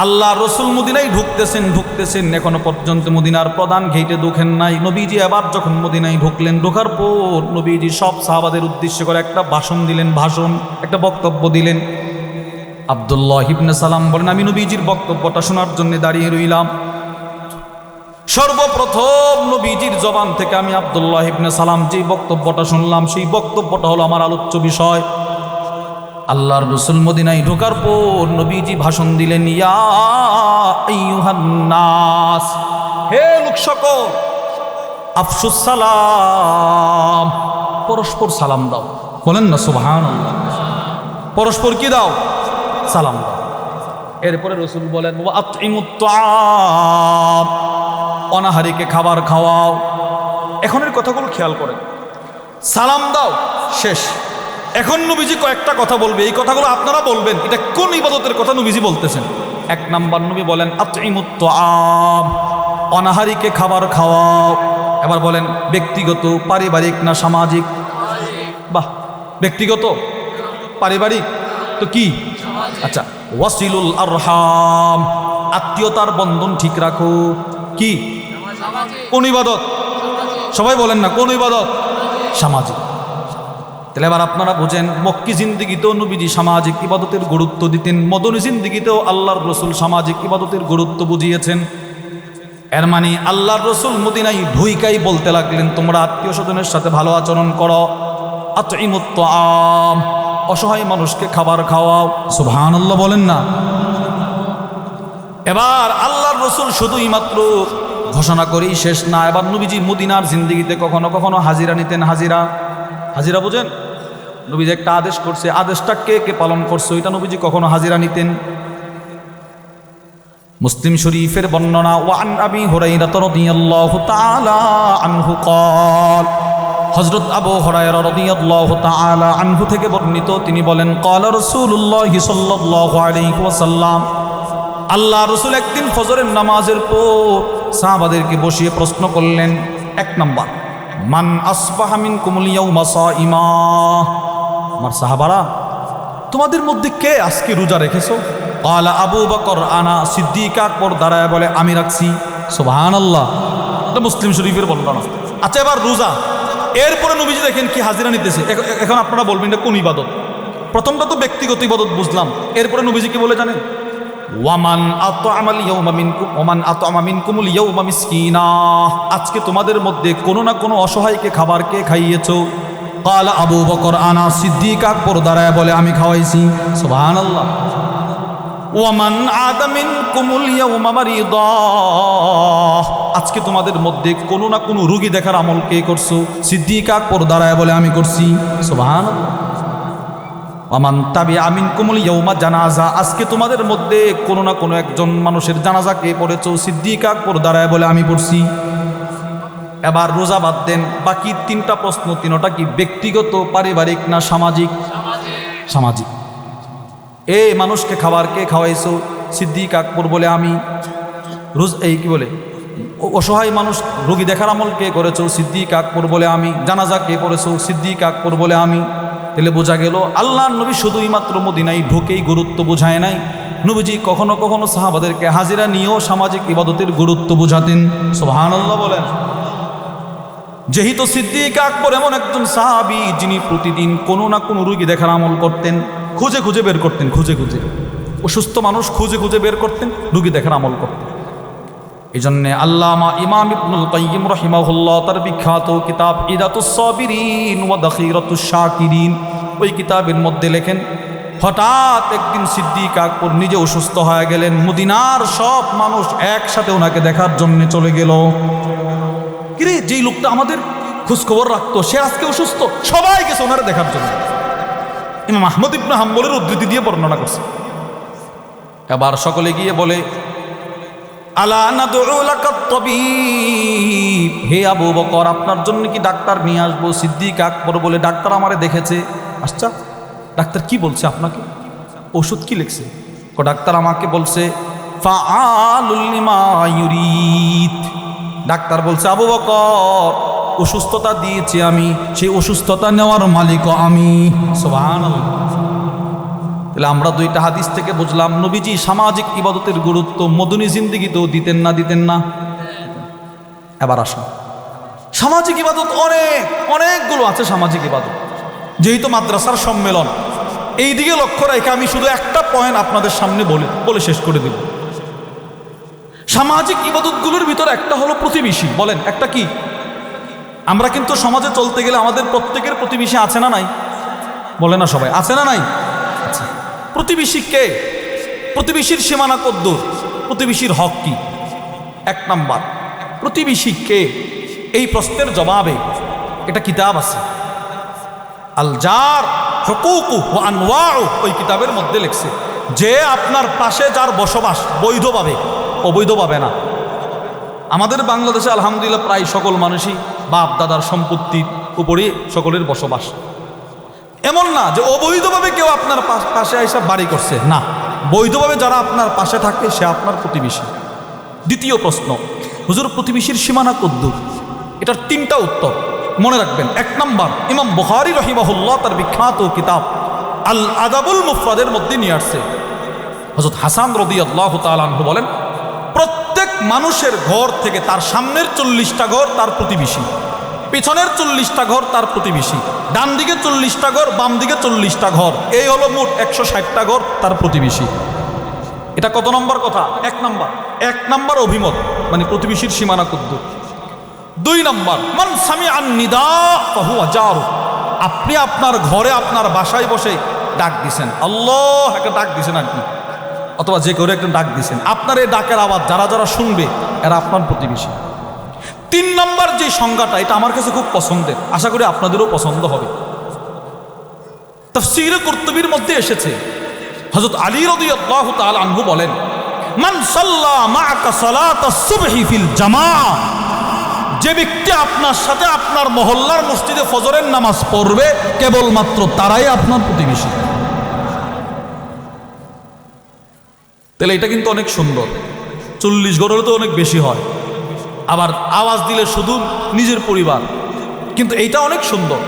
আল্লাহ রসুল মদিনায় ঢুকতেছেন এখনো পর্যন্ত মদিনার প্রধান গেটে ঢোকেন নাই। নবীজি আবার যখন মদিনায় ঢুকলেন, ঢোকার পর নবীজি সব সাহাবাদের উদ্দেশ্য করে একটা ভাষণ দিলেন, একটা বক্তব্য দিলেন। আব্দুল্লাহ ইবনে সালাম বলেন, আমি নবীজির বক্তব্যটা শোনার জন্য দাঁড়িয়ে রইলাম। সর্বপ্রথম নবীজির জবান থেকে আমি আব্দুল্লাহ ইবনে সালাম যে বক্তব্যটা শুনলাম, সেই বক্তব্যটা হলো আমার আলোচ্য বিষয়। আল্লাহর রাসূল মদিনায় ঢোকার পর নবীজি ভাষণ দিলেন, ইয়া আইয়ুহান নাস, হে লোক সকল, আফশুস সালাম, পরস্পর সালাম দাও। বলেন না সুবহানাল্লাহ। পরস্পর কি দাও? সালাম দাও। এরপরে রাসূল বলেন, ওয়া আতইমুত তাআম, অনাহারীকে খাবার খাওয়াও। এখনের কথাগুলো খেয়াল করেন। সালাম দাও শেষ। এখন নবীজি কয়েকটা কথা বলবে, এই কথাগুলো আপনারা বলবেন এটা কোন ইবাদতের কথা নবীজি বলতেছেন। এক নাম্বার নবী বলেন আতইমুত তাআম, অনাহারীকে খাবার খাওয়াও। এবার বলেন ব্যক্তিগত, পারিবারিক না সামাজিক? বাহ, ব্যক্তিগত, পারিবারিক তো কি? আচ্ছা, ওয়াসিলুল আরহাম, আত্মীয়তার বন্ধন ঠিক রাখো। কি? কোন ইবাদত? সবাই বলেন না কোন ইবাদত? সামাজিক। তাহলে এবার আপনারা বোঝেন, মক্কি জিন্দিগিতেও নবীজি সামাজিক ইবাদতের গুরুত্ব দিতেন, মদনী জিন্দিগিতেও আল্লাহর রসুল সামাজিক ইবাদতের গুরুত্ব বুঝিয়েছেন। এর মানে আল্লাহর রসুল মদিনায় ঢুইকাই বলতে লাগলেন, তোমরা আত্মীয় স্বজনের সাথে ভালো আচরণ করো। আতইমুত তাআম, অসহায় মানুষকে খাবার খাওয়াও। সুবহানাল্লাহ বলেন না। এবার আল্লাহর রসুল শুধুই মাত্র ঘোষণা করেই শেষ না, এবার নবীজি মদিনার জিন্দিগিতে কখনো কখনো হাজিরা নিতেন। হাজিরা বুঝেন? নবীজি একটা আদেশ করছে, আদেশটা কে কে পালন করছে এটা নবীজি কখনো হাজিরা নিতেন। মুসলিম শরীফের বর্ণনা, ওয়ান আবি হুরায়রা রাদিয়াল্লাহু তাআলা আনহু ক্বাল, হযরত আবু হুরায়রা রাদিয়াল্লাহু তাআলা আনহু থেকে বর্ণিত, তিনি বলেন, ক্বালা রাসূলুল্লাহ সাল্লাল্লাহু আলাইহি ওয়াসাল্লাম, আল্লাহ রাসূল একদিন ফজরের নামাজের পর সাহাবাদেরকে বসিয়ে প্রশ্ন করলেন। এক নাম্বার, মান আসবাহা মিনকুমুল ইয়াউমা সাইমা, আমার সাহাবারা তোমাদের মধ্যে কে আজকে রোজা রেখেছো? ক্বালা আবু বকর আনা, সিদ্দিক আকবর দাঁড়ায় বলে আমি রাখছি। সুবহানাল্লাহ, এটা মুসলিম শরীফের বর্ণনা। আচ্ছা, এবার রোজা, এরপরে নবীজি দেখেন কি হাজিরা নিতেছে। এখন আপনারা বলবেন এটা কোন ইবাদত? প্রথমটা তো ব্যক্তিগত ইবাদত বুঝলাম, এরপরে নবীজি কি বলে জানেন? ওয়ামান আতআমাল ইয়াউমা মিনকুম ওয়ামান আতআমা মিনকুমুল ইয়াউমা মিসকিনা, আজকে তোমাদের মধ্যে কোনো না কোনো অসহায়কে খাবার কে খাইয়েছো? ক্বালা আবু বকর আনা, সিদ্দিক আকবর দাঁড়ায় বলে আমি খাওয়াইছি। সুবহানাল্লাহ। ওয়ামান আদা মিনকুমুল ইয়াউমা মারিদা, আজকে তোমাদের মধ্যে কোনো না কোনো রোগী দেখার আমল কে করছো? সিদ্দিক আকবর দাঁড়ায় বলে আমি করছি। সুবহানাল্লাহ। ওয়ামান তাবিআ মিনকুমুল ইয়াউমা জানাজা, আজকে তোমাদের মধ্যে কোনো না কোনো একজন মানুষের জানাজা কে পড়েছো? সিদ্দিক আকবর দাঁড়ায় বলে আমি পড়ছি। এবার রোজা বাদ দেন, বাকি তিনটা প্রশ্ন, তিনটা কি ব্যক্তিগত, পারিবারিক না সামাজিক? সামাজিক। এই মানুষকে খাবার কে খাওয়াইছো? সিদ্দিক আকবর বলে আমি। এই কি বলে, অসহায় মানুষ রোগী দেখার আমল কে করেছো? সিদ্দিক আকবর বলে আমি। জানাজা কে পড়েছো? সিদ্দিক আকবর বলে আমি। তাহলে বোঝা গেল আল্লাহর নবী শুধুই মাত্র মদিনায় ঢুকেই গুরুত্ব বোঝায় নাই, নবীজি কখনো কখনো সাহাবাদেরকে হাজিরা নিয়েও সামাজিক ইবাদতের গুরুত্ব বোঝাতেন। সুবহানাল্লাহ বলেন। যেহেতু সিদ্দিক আকবর এমন একজন সাহাবী যিনি প্রতিদিন কোনো না কোনো রোগী দেখার আমল করতেন, খুঁজে খুঁজে বের করতেন, অসুস্থ মানুষ খুঁজে খুঁজে বের করতেন, রোগী দেখার আমল করতেন। এই জন্যে আল্লামা ইমাম ইবনুল কাইয়িম রাহিমাহুল্লাহ তার বিখ্যাত কিতাব ইদাতুস সাবিরিন ওয়া দাখিরাতুশ শাকিরিন, ওই কিতাবের মধ্যে লেখেন, হঠাৎ একদিন সিদ্দিক আকবর নিজে অসুস্থ হয়ে গেলেন। মদিনার সব মানুষ একসাথে ওনাকে দেখার জন্য চলে গেল। কিরে, যেই লোকটা আমাদের খোঁজখবর রাখতো সে আজকে অসুস্থ, সবাই গেছে ওনারা দেখার জন্য। ইমাম আহমদ ইবনে হাম্বলের উদ্ধৃতি দিয়ে বর্ণনা করছে। এবার সকলে গিয়ে বলে, আলা নাদউ লাকাত তাবিব, হে আবু বকর আপনার জন্য কি ডাক্তার নিয়ে আসবো? সিদ্দিক আকবর বলে, ডাক্তার আমারে দেখেছে। আচ্ছা, ডাক্তার কি বলছে আপনাকে? ওষুধ কি লিখছে? ডাক্তার আমাকে বলছে ফাআলুল লিমা ইউরিদ, ডাক্তার বলছে আবু বকর অসুস্থতা দিয়েছি আমি, সেই অসুস্থতা নেওয়ার মালিকও আমি। সুবহানাল্লাহ। তাহলে আমরা দুইটা হাদিস থেকে বুঝলাম নবীজি সামাজিক ইবাদতের গুরুত্ব মদনী জিন্দেগিতেও দিতেন না। এবার আসুন, সামাজিক ইবাদত অনেকগুলো আছে। সামাজিক ইবাদত যেহেতু মাদ্রাসার সম্মেলন, এই দিকে লক্ষ্য রেখে আমি শুধু একটা পয়েন্ট আপনাদের সামনে বলে শেষ করে দেব। সামাজিক ইবাদতগুলোর ভিতরে একটা হলো প্রতিবেশী। বলেন একটা কি? আমরা কিন্তু সমাজে চলতে গেলে আমাদের প্রত্যেকের প্রতিবেশী আছে না নাই? বলে না সবাই, আছে না নাই? আচ্ছা, প্রতিবেশী কে? প্রতিবেশীর সীমানা কদ্দূর? প্রতিবেশীর হক কি? এক নাম্বার, প্রতিবেশী কে? এই প্রশ্নের জবাবে এটা কিতাব আছে, আল জার হুকুকু ওয়া আনওয়াউ, ওই কিতাবের মধ্যে লিখছে যে আপনার পাশে যার বসবাস বৈধভাবে, অবৈধভাবে না। আমাদের বাংলাদেশে আলহামদুলিল্লাহ প্রায় সকল মানুষই বাপ দাদার সম্পত্তির উপরে সকলের বসবাস। এমন না যে অবৈধভাবে কেউ আপনার পাশে এসে বাড়ি করছে, না, বৈধভাবে যারা আপনার পাশে থাকে সে আপনার প্রতিবেশী। দ্বিতীয় প্রশ্ন, হুজুর প্রতিবেশীর সীমানা কদ্দূর? এটার তিনটা উত্তর মনে রাখবেন। এক নাম্বার, ইমাম বুখারী রাহিমাহুল্লাহ তার বিখ্যাত কিতাব আল আদাবুল মুফরাদের মধ্যে নিয়ে আসছে, হযরত হাসান রাদিয়াল্লাহু তাআলা আনহু বলেন, প্রত্যেক মানুষের ঘর থেকে তার সামনের 40টা ঘর তার প্রতিবেশী, পিছনের 40টা ঘর তার প্রতিবেশী, ডান দিকে 40টা ঘর, বাম দিকে 40টা ঘর, এই হলো মোট 160টা ঘর তার প্রতিবেশী। এটা কত নম্বর কথা? এক নাম্বার অভিমত, মানে প্রতিবেশীর সীমানা কদ্দূর। 2 নাম্বার, মান সামিআন নিদা ফাহুয়া জারু, আপনি আপনার ঘরে আপনার বাসায় বসে ডাক দিছেন, আল্লাহ একটা ডাক দিছেন আর কি, অথবা যে করে একটা ডাক দিছেন, আপনার এই ডাকের আওয়াজ যারা যারা শুনবে এরা আপনার প্রতিবেশী। 3 নাম্বার যে সংজ্ঞাটা, এটা আমার কাছে খুব পছন্দের, আশা করি আপনাদেরও পছন্দ হবে। তাফসীরে কুরতুবীর মধ্যে এসেছে, হযরত আলী রাদিয়াল্লাহু তাআলা আনহু বলেন, মান সাল্লা মাআকা সালাতাস সুবহি ফিল জামাআ, যে ব্যক্তি আপনার সাথে আপনার মহল্লার মসজিদে ফজরের নামাজ পড়বে কেবলমাত্র তারাই আপনার প্রতিবেশী। তাহলে এটা কিন্তু অনেক সুন্দর। 40 ঘর হলে তো অনেক বেশি হয়, আবার আওয়াজ দিলে শুধু নিজের পরিবার, কিন্তু এইটা অনেক সুন্দর।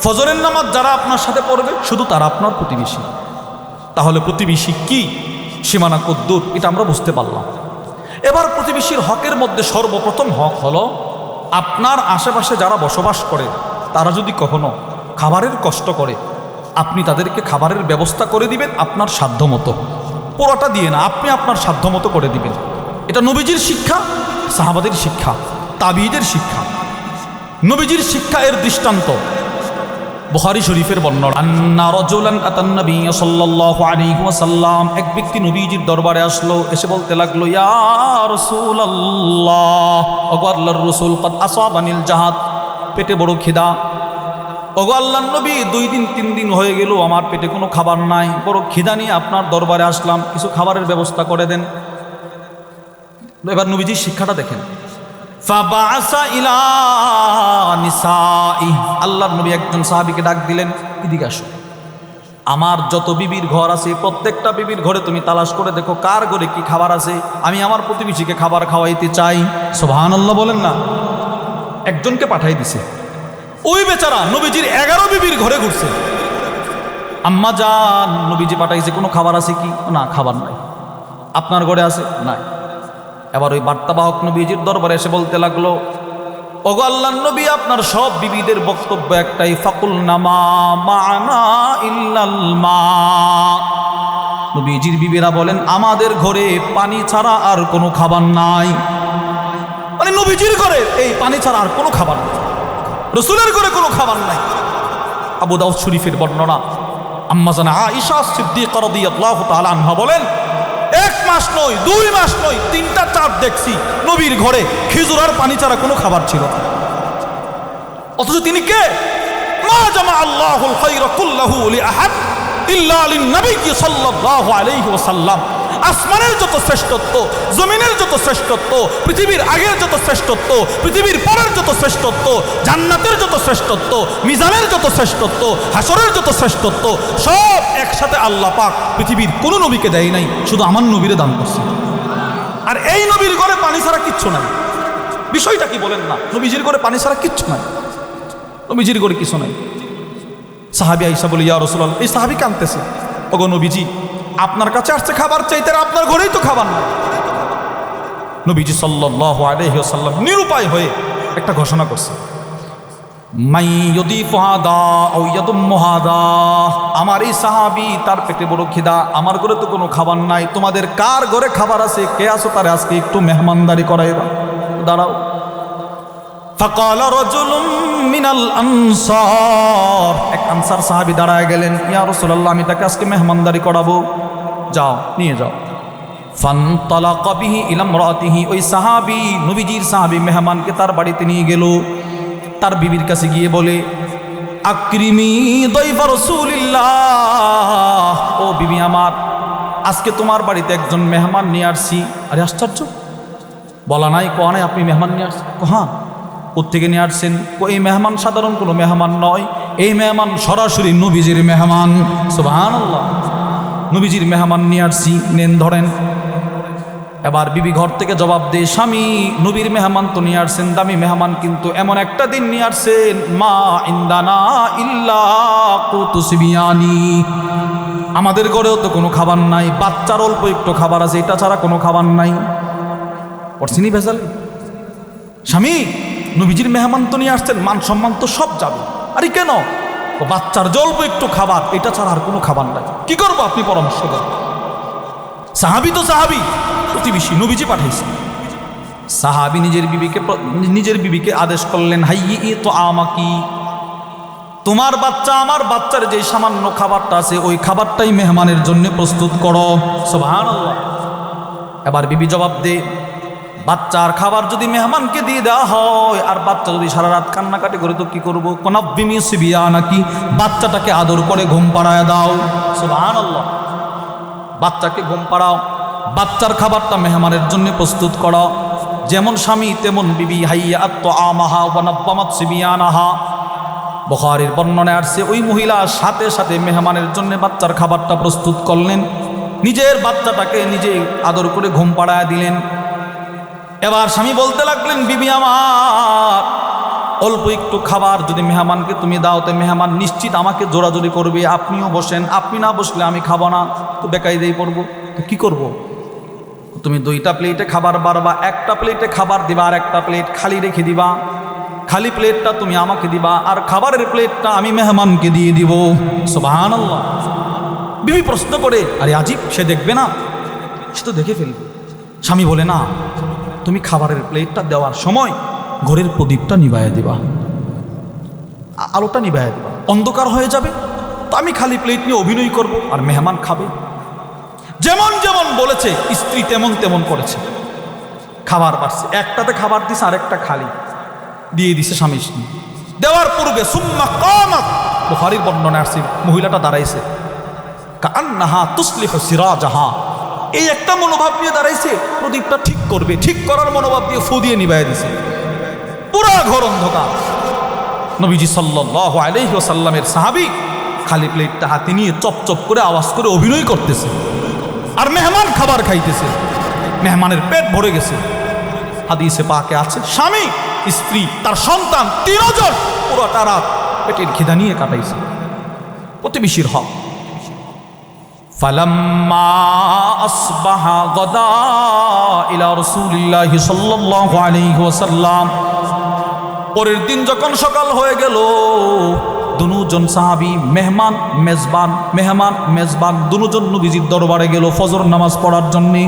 ফজরের নামাজ যারা আপনার সাথে পড়বে শুধু তারা আপনার প্রতিবেশী। তাহলে প্রতিবেশী কি, সীমানা কদ্দূর, এটা আমরা বুঝতে পারলাম। এবার প্রতিবেশীর হকের মধ্যে সর্বপ্রথম হক হলো, আপনার আশেপাশে যারা বসবাস করে তারা যদি কখনো খাবারের কষ্ট করে, আপনি তাদেরকে খাবারের ব্যবস্থা করে দিবেন আপনার সাধ্যমতো, পুরোটা দিয়ে না, আপনি আপনার সাধ্যমতো করে দিবেন। এটা নবীজির শিক্ষা, সাহাবাদের শিক্ষা, তাবিঈদের শিক্ষা। নবীজির শিক্ষা এর দৃষ্টান্ত বুখারী শরীফের বর্ণনা, আন্না রাজুলান আতান নবী সাল্লাল্লাহু আলাইহি ওয়াসাল্লাম, এক ব্যক্তি নবীজির দরবারে আসলো, এসে বলতে লাগলো, ইয়া রাসূলুল্লাহ, ওগো আল্লাহর রাসূল, কদ আসাবানিল জাহাদ, পেটে বড় খিদা। ওগো আল্লাহর নবী, 2 দিন 3 দিন হয়ে গেল আমার পেটে কোনো খাবার নাই, বড় খিদা নিয়ে আপনার দরবারে আসলাম, কিছু খাবারের ব্যবস্থা করে দেন। এবার নবীজির শিক্ষাটা দেখেন, ফাবাসা ইলা নিসাই, আল্লাহর নবী একজন সাহাবীকে ডাক দিলেন, এদিকে আসো, আমার যত বিবির ঘর আছে প্রত্যেকটা বিবির ঘরে তুমি তালাশ করে দেখো কার ঘরে কি খাবার আছে, আমি আমার প্রতিবেশীকে খাবার খাওয়াইতে চাই। সুবহানাল্লাহ বলেন না। একজনকে পাঠাই দিছে, ওই বেচারা নবীজির 11 বিবির ঘরে ঘুরছে। আম্মা জান, নবীজি পাঠাইছে, কোনো খাবার আছে কি? না, খাবার নাই। আপনার ঘরে আছে? নাই। এবার ওই বার্তাবাহক নবীজির দরবারে এসে বলতে লাগলো, ওগো আল্লাহর নবী, আপনার সব বিবিদের বক্তব্য একটাই, ফাকুলনা মা মা'না ইল্লাল মা। নবীজির বিবিরা বলেন, আমাদের ঘরে পানি ছাড়া আর কোনো খাবার নাই। মানে নবীজির ঘরে এই পানি ছাড়া আর কোনো খাবার নাই, রাসূলের ঘরে কোনো খাবার নাই। আবু দাউদ শরীফের বর্ণনা, আম্মা জানা আয়েশা সিদ্দিকা রাদিয়াল্লাহু তাআলা আনহা বলেন, 1 মাস নয়, 2 মাস নয়, 3টা চাঁদ দেখছি নবীর ঘরে খেজুর আর পানি ছাড়া কোনো খাবার ছিল না। অথচ তিনি কে? মা জামা আল্লাহুল খায়রা কুল্লাহু লিআহাদ ইল্লা লিন-নবী সাল্লাল্লাহু আলাইহি ওয়াসাল্লাম। আসমানের যত শ্রেষ্ঠত্ব, জমিনের যত শ্রেষ্ঠত্ব, পৃথিবীর আগের যত শ্রেষ্ঠত্ব, পৃথিবীর পরের যত শ্রেষ্ঠত্ব, জান্নাতের যত শ্রেষ্ঠত্ব, মিজানের যত শ্রেষ্ঠত্ব, হাসরের যত শ্রেষ্ঠত্ব, সব একসাথে আল্লাহ পাক পৃথিবীর কোনো নবীকে দেয় নাই, শুধু আমার নবীরে দান করছে। আর এই নবীর ঘরে পানি ছাড়া কিচ্ছু নাই। বিষয়টা কি বলেন না? নবীজির ঘরে পানি ছাড়া কিচ্ছু নাই, নবীজির ঘরে কিছু নাই। সাহাবী আয়েশা বলে, ইয়া রাসূলুল্লাহ, এই সাহাবী কাঁদতেছে, ওগো নবীজি, আপনার কাছে আসছে খাবার চাইতে, আর আপনার ঘরেই তো খাবার না। নবীজি সাল্লাল্লাহু আলাইহি ওয়াসাল্লাম নিরুপায় হয়ে একটা ঘোষণা করছে, মাই ইউদিফু হাদা আও ইয়াদুম্মু হাদা, আমার এই সাহাবী তার পেটে বড় খিদা, আমার ঘরে তো কোনো খাবার নাই, তোমাদের কার ঘরে খাবার আছে, কে আছো তারে আজকে একটু মেহমানদারি করাইবা, দাঁড়াও। ফাকাল রাজুলুম মিনাল আনসার, এক আনসার সাহাবী দাঁড়ায় গেলেন, ইয়া রাসূলুল্লাহ, আমি তাকে আজকে মেহমানদারি করাবো, যাও নিয়ে যাও। ফানতালাকা বিহি ইলা ইমরাতিহি, ওই সাহাবী নবীজির সাহাবী মেহমানকে তার বাড়িতে নিয়ে গেল, তার বিবির কাছে গিয়ে বলে, আকরিমি দাইফা রাসূলিল্লাহ, ও বিবি আমার, আজকে তোমার বাড়িতে একজন মেহমান নিয়ে আসছি। আরে আশ্চর্য, বলা নাই কোয়া নাই আপনি মেহমান নিয়ে আসছেন? হ্যাঁ। কোত্থেকে নিয়ে আসছেন? এই মেহমান সাধারণ কোনো মেহমান নয়, এই মেহমান সরাসরি নবীজির মেহমান। সুবহানাল্লাহ, নবীজির মেহমান নিয়ে আসছি, নেন ধরেন। এবার বিবি ঘর থেকে জবাব দেয়, স্বামী, নবীর মেহমান তো নিয়ে আসছেন, দামি মেহমান, কিন্তু এমন একটা দিন নিয়ে আসছেন, মা ইন্দানা ইল্লা কুতুস বিয়ানি, আমাদের ঘরেও তো কোনো খাবার নাই, বাচ্চার অল্প একটু খাবার আছে, এটা ছাড়া কোনো খাবার নাই। পড়ছিনি ভেজাল? স্বামী, নবীজির মেহমান তো নিয়ে আসছেন, মান সম্মান তো সব যাবে। আরে কেন? ও বাচ্চার অল্প একটু খাবার, এটা ছাড়া আর কোনো খাবার নাই, কি করবো আপনি পরামর্শ দেন। সাহাবী তো সাহাবী, প্রতিবেশী, নবীজি পাঠাইছে। সাহাবী নিজের বিবিকে আদেশ করলেন, হাইয়ি তো আমাকি, তোমার বাচ্চা আমার বাচ্চার যে সামান্য খাবারটা আছে ওই খাবারটাই মেহমানের জন্য প্রস্তুত করো। সুবহানাল্লাহ। এবার বিবি জবাব দে, বাচ্চার খাবার যদি মেহমানকে দিয়ে দেওয়া হয় আর বাচ্চা যদি সারা রাত কান্নাকাটি করে, তো কি করবো? কোনাব্বিমি সিবিয়া, নাকি বাচ্চাটাকে আদর করে ঘুম পাড়ায় দাও। সুবহানাল্লাহ। বাচ্চাকে ঘুম পাড়াও, বাচ্চার খাবারটা মেহমানের জন্য প্রস্তুত করো। যেমন স্বামী তেমন বিবি, হাইয়া আত্মামাহা ওয়া নাব্বামাত সিবিয়ানাহা। বুখারীর বর্ণনায় আসছে, ওই মহিলা সাথে সাথে মেহমানের জন্য বাচ্চার খাবারটা প্রস্তুত করলেন, নিজের বাচ্চাটাকে নিজে আদর করে ঘুম পাড়ায় দিলেন। এবার স্বামী বলতে লাগলেন, বিবি আমার, অল্প একটু খাবার যদি মেহমানকে তুমি দাও, তো মেহমান নিশ্চিত আমাকে জোরাজোরি করবে, আপনিও বসেন, আপনি না বসলে আমি খাবো না, তো বেকায়দায় পড়বো, তো কি করব? তুমি 2টা প্লেটে খাবার বাড়বা, একটা প্লেটে খাবার দিবা আর একটা প্লেট খালি রেখে দিবা, খালি প্লেটটা তুমি আমাকে দিবা আর খাবারের প্লেটটা আমি মেহমানকে দিয়ে দিব। সুবহানাল্লাহ। বিবি প্রশ্ন করে, আরে আজীব, সে দেখবে না? সে তো দেখে ফেলবে। স্বামী বলে, না, তুমি খাবারের প্লেটটা দেওয়ার সময় ঘরের প্রদীপটা নিভাইয়া দিবা, আলোটা নিভাইয়া দিবা, অন্ধকার হয়ে যাবে, তো আমি খালি প্লেট নিয়ে অভিনয় করব আর মেহমান খাবে। যেমন যেমন বলেছে স্ত্রী তেমন তেমন করেছে। খাবার বাড়ছে, একটাতে খাবার দিছে আরেকটা খালি দিয়ে দিছে স্বামী। দেওয়ার পূর্বে সুম্মা কামাত, বুখারীর বর্ণনায় আসছে, মহিলাটা দাঁড়াইছে, কাআন্নাহা তুসলিহু সিরাজাহা, এই একটা মনোভাব নিয়ে দাঁড়াইছে, প্রদীপটা ঠিক করবে, ঠিক করার মনোভাব দিয়ে ফু দিয়ে নিভাইয়া দিছে, পুরা ঘর অন্ধকার। নবীজি সাল্লাল্লাহু আলাইহি ওয়াসাল্লামের সাহাবী খালি প্লেটটা হাতে নিয়ে চপচপ করে আওয়াজ করে অভিনয় করতেছে, আর মেহমান খাবার খাইতেছে, মেহমানের পেট ভরে গেছে। হাদিসে পাকে আছে, স্বামী, স্ত্রী, তার সন্তান 3 জন পুরোটা রাত পেটের খিদা নিয়ে কাটাইছে। প্রতিবেশীর হক। ফালাম্মা আসবাহা গাদা ইলা রাসূলিল্লাহি সাল্লাল্লাহু আলাইহি ওয়াসাল্লাম, পরের দিন যখন সকাল হয়ে গেল, দুজন সাহাবী, মেহমান মেজবান, মেহমান মেজবান, দুজন নবীজির দরবারে গেল ফজর নামাজ পড়ার জন্যে।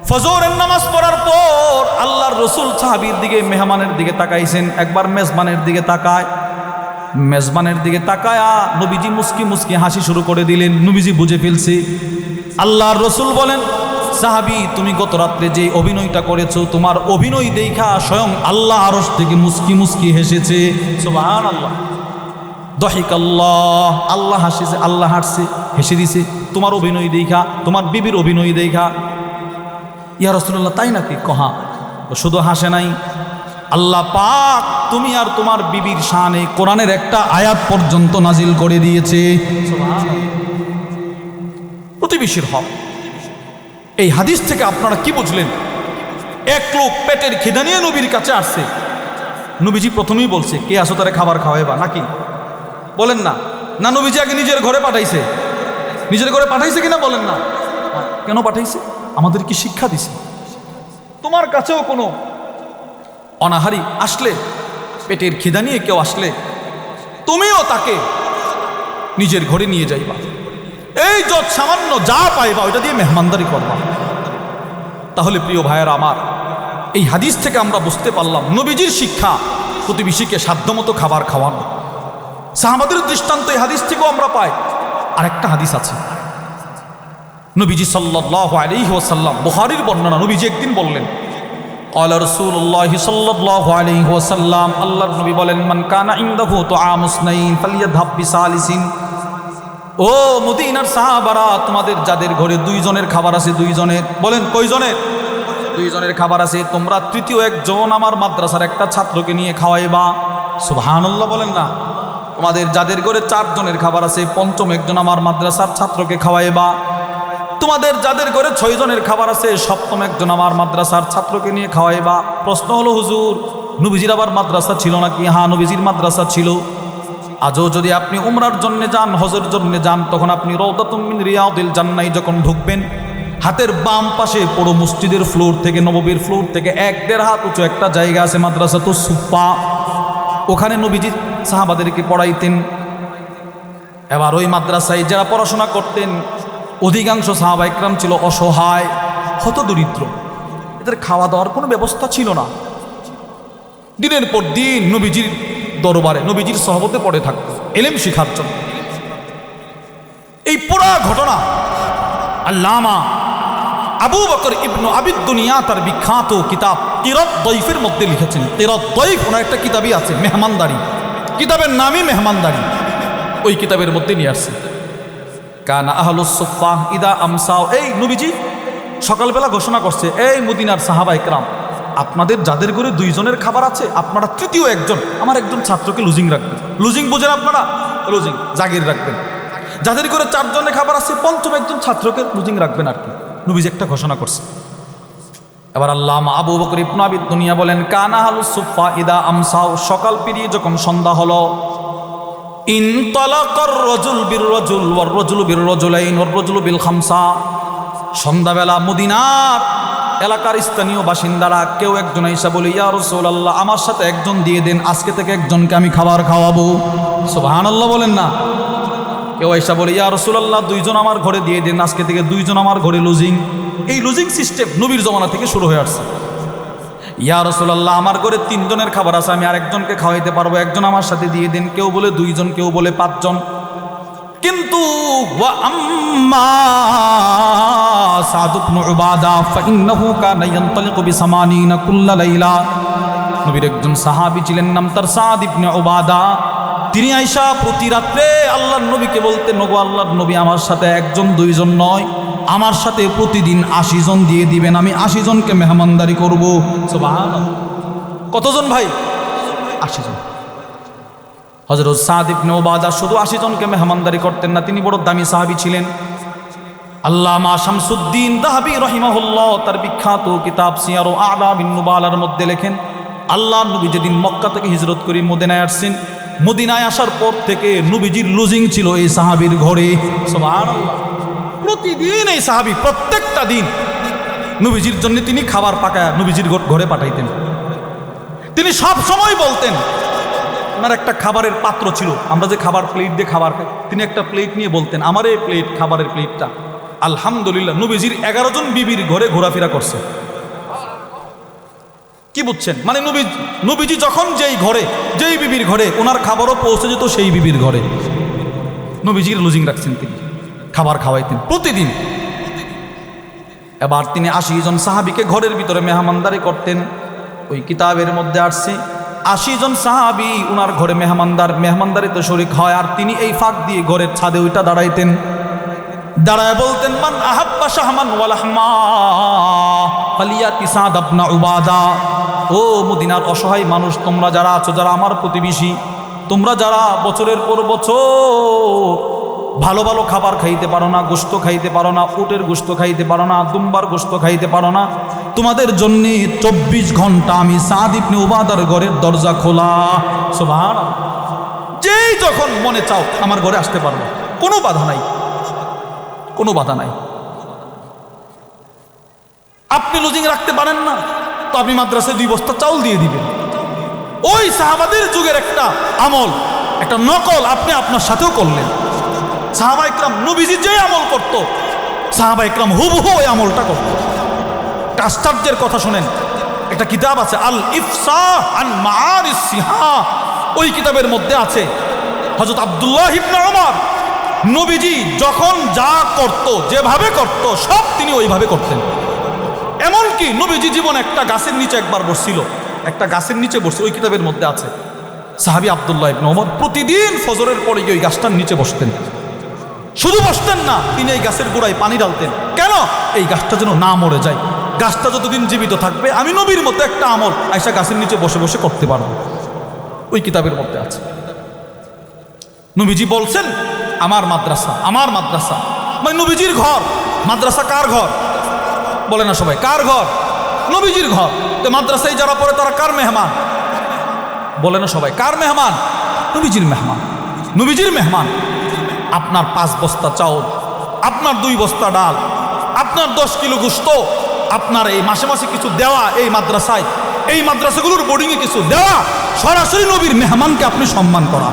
ফজরের নামাজ পড়ার পর আল্লাহর রসুল সাহাবীর দিকে, মেহমানের দিকে তাকাইছেন, একবার মেজবানের দিকে তাকায়, মেজবানের দিকে তাকায়া নবীজি মুস্কি মুস্কি হাসি শুরু করে দিলেন। নবীজি বুঝে ফেলছে। আল্লাহর রসুল বলেন, সাহাবী, তুমি গত রাত্রে যে অভিনয়টা করেছো, তোমার অভিনয় দেখা স্বয়ং আল্লাহ আরশ থেকে মুস্কি মুস্কি হেসেছে। সুবহানাল্লাহ। দহিকাল্লাহ, আল্লাহ হাসিছে, আল্লাহ হাসছে, হেসে দিছে তোমার অভিনয় দেখা, তোমার বিবির অভিনয় দেখা। ইয়া রাসূলুল্লাহ, তাই নাকি? কহা, শুধু হাসে নাই, আল্লাহ পাক তুমি আর তোমার বিবির শানে কোরআনের একটা আয়াত পর্যন্ত নাজিল করে দিয়েছে। প্রতিবেশীর হক। এই হাদিস থেকে আপনারা কি বুঝলেন? এক লোক পেটের খিদা নিয়ে নবীর কাছে আসছে, নবীজি প্রথমেই বলছে, কে আসো তারে খাবার খাওয়াইবা নাকি? বলেন না, না নবীজি আগে নিজের ঘরে পাঠাইছে, নিজের ঘরে পাঠাইছে কিনা বলেন না? কেন পাঠাইছে? আমাদের কি শিক্ষা দিছে? তোমার কাছেও কোনো অনাহারি আসলে, পেটের খিদা নিয়ে কেউ আসলে, তুমিও তাকে নিজের ঘরে নিয়ে যাইবা, এই যত সামান্য যা পাইবা ওইটা দিয়ে মেহমানদারি করবা। তাহলে প্রিয় ভাইয়েরা আমার, এই হাদিস থেকে আমরা বুঝতে পারলাম নবীজির শিক্ষা প্রতিবেশীকে সাধ্যমতো খাবার খাওয়ানো। সাহাবাদের দৃষ্টান্ত এই হাদিস থেকেও আমরা পাই। আরেকটা হাদিস আছে, নবীজি সাল্লাল্লাহু আলাইহি ওয়াসাল্লাম, বুখারীর বর্ণনা, নবীজি একদিন বললেন, ক্বালা রাসূলুল্লাহ সাল্লাল্লাহু আলাইহি ওয়াসাল্লাম, আল্লাহর নবী বলেন, মান কানা ইনদাহু তুআমুসনাইন ফালইয়াযহাব বিসালিসিন। ও মদিনার সাহাবারা, তোমাদের যাদের ঘরে দুইজনের খাবার আছে, দুইজনের, বলেন কয়জনের? দুইজনের খাবার আছে, তোমরা তৃতীয় একজন আমার মাদ্রাসার একটা ছাত্রকে নিয়ে খাওয়াইবা। সুবহানাল্লাহ বলেন না? তোমাদের যাদের ঘরে চারজনের খাবার আছে, পঞ্চম একজন আমার মাদ্রাসার ছাত্রকে খাওয়াইবা। তোমাদের যাদের ঘরে 6 জনের খাবার আছে, সপ্তম একজন আমার মাদ্রাসার ছাত্রকে নিয়ে খাওয়াইবা। প্রশ্ন হলো, হুজুর নবীজির আবার মাদ্রাসা ছিল নাকি? হ্যাঁ, নবীজির মাদ্রাসা ছিল। আজও যদি আপনি উমরার জন্য যান, হজের জন্য যান, তখন আপনি রওদাতুম মিন রিয়াদিল জান্নাহ যখন ঢুকবেন, হাতের বাম পাশে পুরো মসজিদের ফ্লোর থেকে, নববীর ফ্লোর থেকে 1-1.5 হাত উঁচু একটা জায়গা আছে, মাদ্রাসাতুস সুফা। ওখানে নবীজি সাহাবাদেরকে পড়াইতেন। এবার ওই মাদ্রাসায় যারা পড়াশোনা করতেন, অধিকাংশ সাহাবা ইকরাম ছিল অসহায়, হতদরিদ্র। এদের খাওয়া দাওয়ার কোনো ব্যবস্থা ছিল না। দিনের পর দিন নবীজির দরবারে, নবীজির সহবতে পড়ে থাকত ইলম শিখার জন্য। এই পুরা ঘটনা আল্লামা আবু বকর ইবনু আবিদ দুনিয়া তার বিখ্যাত কিতাব কিরাত দয়ফের মধ্যে লিখেছেন। কিরাত দয়ফ ওনার একটা কিতাবই আছে, মেহমানদারি, কিতাবের নামই মেহমানদারি। ওই কিতাবের মধ্যে নিয়ে আসছে, কানা আহলুস সুফা ইদা আমসাও, এই নবীজি সকালবেলা ঘোষণা করছে, এই মদিনার সাহাবা ইকরাম, আপনাদের যাদের ঘরে 2 জনের খাবার আছে, আপনারা তৃতীয় একজন আমার একজন ছাত্রকে লুজিং রাখবেন। লুজিং বোঝেন আপনারা? লুজিং জাগির রাখবেন। যাদের ঘরে 4 জনের খাবার আছে, পঞ্চম একজন ছাত্রকে লুজিং রাখবেন আর কি। নবীজি একটা ঘোষণা করছে। এবার আল্লামা আবু বকর ইবনু আবিদ দুনিয়া বলেন, কানা আহলুস সুফা ইদা আমসাও, সকাল পেরিয়ে যখন সন্ধ্যা হলো, ইনতালাকার রাজুল বির রাজুল ওয়ার রাজুলু বির রাজুলাইন ওয়ার রাজুলু বিল খামসা। সন্ধ্যাবেলা মদিনার এলাকার স্থানীয় বাসিন্দারা কেউ একজন আইসা বলে, ইয়া রাসূলুল্লাহ, আমার সাথে একজন দিয়ে দেন, আজকে থেকে একজনকে আমি খাবার খাওয়াবো। সুবহানাল্লাহ বলেন না? কেউ আইসা বলে, ইয়া রাসূলুল্লাহ, 2 জন আমার ঘরে দিয়ে দেন, আজকে থেকে 2 জন আমার ঘরে লুজিং। এই লুজিং সিস্টেম নবীর জমানা থেকে শুরু হয়ে আসছে। ইয়া রাসূলুল্লাহ, আমার ঘরে 3 জনের খাবার আছে, আমি আরেকজনকে খাওয়াইতে পারবো, একজন আমার সাথে দিয়ে দিন। কেউ বলে 2 জন, কেউ বলে 5 জন। কিন্তু ওয়া আম্মা সাদ ইবনে উবাদা ফাইন্নাহু কানা ইয়ানতালিকু বি80 কুল্লা লাইলা। নবীর একজন সাহাবী ছিলেন, নাম তার সাদ ইবনে উবাদা। তিনি আয়েশা প্রতি রাত্রে আল্লাহর নবীকে বলতেন, ওগো আল্লাহর নবী, আমার সাথে 1 জন 2 জন নয়, আমার সাথে প্রতিদিন 80 জন দিয়ে দিবেন, আমি 80 জনকে মেহমানদারি করব। সুবহানাল্লাহ। কতজন ভাই? 80 জন। হযরত সাদ ইবনে উবাদা শুধু 80 জনকে মেহমানদারি করতেন না, তিনি বড় দামি সাহাবী ছিলেন। আল্লামা শামসুদ্দিন যাহাবী রাহিমাহুল্লাহ তার বিখ্যাত কিতাব সিয়ারু আ'লামিন নুবালার মধ্যে লেখেন, আল্লাহর নবী যেদিন মক্কা থেকে হিজরত করে মদিনায় আসছেন, মদিনায় আসার পর থেকে নবীজির লুজিং ছিল এই সাহাবীর ঘরে। সুবহানাল্লাহ। প্রতিদিন এই সাহাবী প্রত্যেকটা দিন নবীজির জন্য তিনি খাবার পাকায় নবীজির ঘরে পাঠাইতেন। তিনি সব সময় বলতেন, ওনার একটা খাবারের পাত্র ছিল, আমরা যে খাবার প্লেট দিয়ে খাবার খাই, তিনি একটা প্লেট নিয়ে বলতেন, আমার এই প্লেট, খাবারের প্লেটটা আলহামদুলিল্লাহ নবীজির 11 জন বিবির ঘরে ঘোরাফেরা করছে। কি বুঝছেন? মানে নবীজি যখন যেই ঘরে, যেই বিবির ঘরে, ওনার খাবারও পৌঁছে যেত সেই বিবির ঘরে। নবীজির লুজিং রাখছেন, তিনি খাবার খাওয়াইতেন প্রতিদিন। এবার তিনি 80 জন সাহাবীকে ঘরের ভিতরে মেহমানদারি করতেন। ওই কিতাবের মধ্যে আসছে 80 জন সাহাবী ওনার ঘরে মেহমানদারিতে শরীক হয়, আর তিনি এই ফাঁক দিয়ে ঘরের ছাদে ওইটা দাঁড়াইতেন। দাঁড়ায় বলতেন, মান আহাব্বা শাহমান ওয়া লাহমা ফালিয়াতি সাদ ইবনে উবাদা। ও মদিনার অসহায় মানুষ, তোমরা যারা আছো, যারা আমার প্রতিবেশী, তোমরা যারা বছরের পর বছর ভালো ভালো খাবার খাইতে পারো না, গোশত খাইতে পারো না, উটের গোশত খাইতে পারো না, দুম্বার গোশত খাইতে পারো না, তোমাদের জন্য 24 ঘন্টা আমি সাদ ইবনে উবাদার ঘরের দরজা খোলা। সুবহানাল্লাহ। যেই যখন মনে চাও আমার ঘরে আসতে পারো, কোনো বাধা নাই। কোনো বাধা নাই। আপনি লজিং রাখতে পারেন না, তো আপনি মাদ্রাসায় 2 বস্তা চাউল দিয়ে দিবেন। ওই সাহাবাদের যুগের একটা আমল, একটা নকল আপনি আপনার সাথেও করলেন। সাহাবা ইকরাম নবীজি যে আমল করত, সাহাবা ইকরাম হুবহু ওই আমলটা করত। আশ্চর্যের কথা শুনেন, একটা কিতাব আছে আল ইফসাহ আন মাআরিস সিহা, ওই কিতাবের মধ্যে আছে হযরত আব্দুল্লাহ ইবনে ওমর নবীজি যখন যা করত, যেভাবে করত, সব তিনি ওইভাবে করতেন। এমনকি নবীজি জীবন একটা গাছের নিচে একবার বসছিল, একটা গাছের নিচে বসছে, ওই কিতাবের মধ্যে আছে। সাহাবী আব্দুল্লাহ ইবনে ওমর প্রতিদিন ফজরের পরে গিয়ে ওই গাছটার নিচে বসতেন। শুধু বসতেন না, তিনি এই গাছের গোড়ায় পানি ঢালতেন। কেন? এই গাছটা যেন না মরে যায়, গাছটা যতদিন জীবিত থাকবে আমি নবীর মতো একটা আমল আয়েশা গাছের নিচে বসে বসে করতে পারবো। ওই কিতাবের মধ্যে আছে। নবীজি বলছেন আমার মাদ্রাসা, আমার মাদ্রাসা মানে নবীজির ঘর। মাদ্রাসা কার ঘর বলে না সবাই? কার ঘর? নবীজির ঘর। তো মাদ্রাসায় যারা পড়ে তারা কার মেহমান বলে না সবাই? কার মেহমান? নবীজির মেহমান। নবীজির মেহমান। আপনার 5 বস্তা চাউল, আপনার 2 বস্তা ডাল, আপনার 10 কিলো গোশত, আপনার এই মাসে মাসে কিছু দেওয়া, এই মাদ্রাসায়, এই মাদ্রাসাগুলোর বোর্ডিংয়ে কিছু দেওয়া, সরাসরি নবীর মেহমানকে আপনি সম্মান করা।